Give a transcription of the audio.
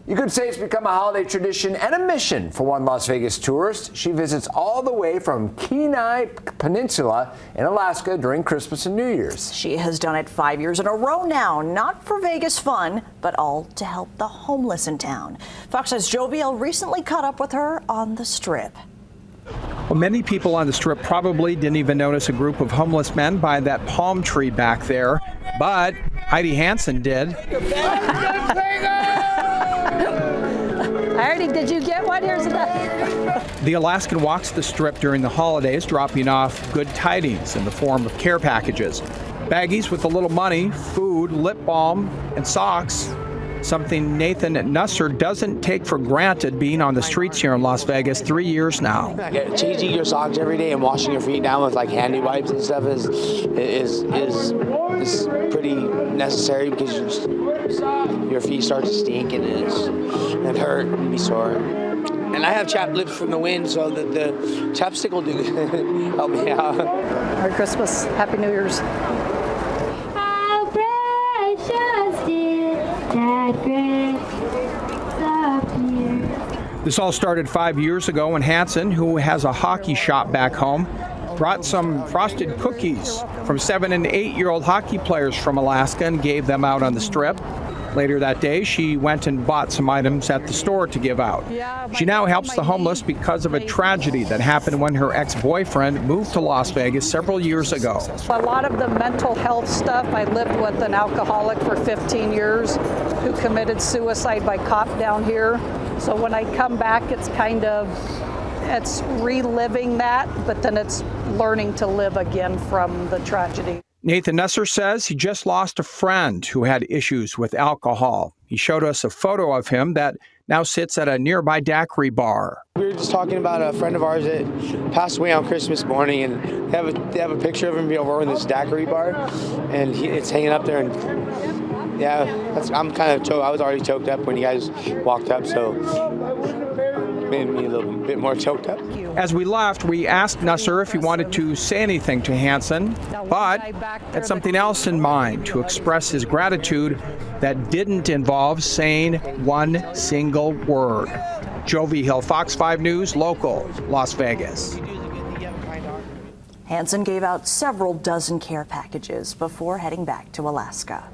You could say it's become a holiday tradition and a mission for one Las Vegas tourist. She visits all the way from Kenai Peninsula in Alaska during Christmas and New Year's. She has done it 5 years in a row now, not for Vegas fun, but all to help the homeless in town. Fox 5's Jovial recently caught up with her on the Strip. Well, many people on the Strip probably didn't even notice a group of homeless men by that palm tree back there, but Heidi Hansen did. Did you get one? Here's another. The Alaskan walks the Strip during the holidays, dropping off good tidings in the form of care packages. Baggies with a little money, food, lip balm, and socks. Something Nathan Nusser doesn't take for granted being on the streets here in Las Vegas 3 years now. Changing your socks every day and washing your feet down with like handy wipes and stuff is pretty necessary because your feet start to stink and hurt and be sore. And I have chapped lips from the wind, so the chapstick will do help me out. Merry Christmas, Happy New Year's. How precious did that grace appear. This all started 5 years ago when Hansen, who has a hockey shop back home, brought some frosted cookies from 7- and 8-year-old hockey players from Alaska and gave them out on the Strip. Later that day, she went and bought some items at the store to give out. She now helps the homeless because of a tragedy that happened when her ex-boyfriend moved to Las Vegas several years ago. A lot of the mental health stuff, I lived with an alcoholic for 15 years who committed suicide by cop down here. So when I come back, it's reliving that, but then it's learning to live again from the tragedy. Nathan Nusser says he just lost a friend who had issues with alcohol. He showed us a photo of him that now sits at a nearby daiquiri bar. We were just talking about a friend of ours that passed away on Christmas morning, and they have a picture of him over in this daiquiri bar, and it's hanging up there. And yeah, I'm kind of choked. I was already choked up when you guys walked up, so made me a little bit more choked up. As we left, we asked Nusser if he wanted to say anything to Hansen, but had something else in mind to express his gratitude that didn't involve saying one single word. Jovi Hill, Fox 5 News, local, Las Vegas. Hansen gave out several dozen care packages before heading back to Alaska.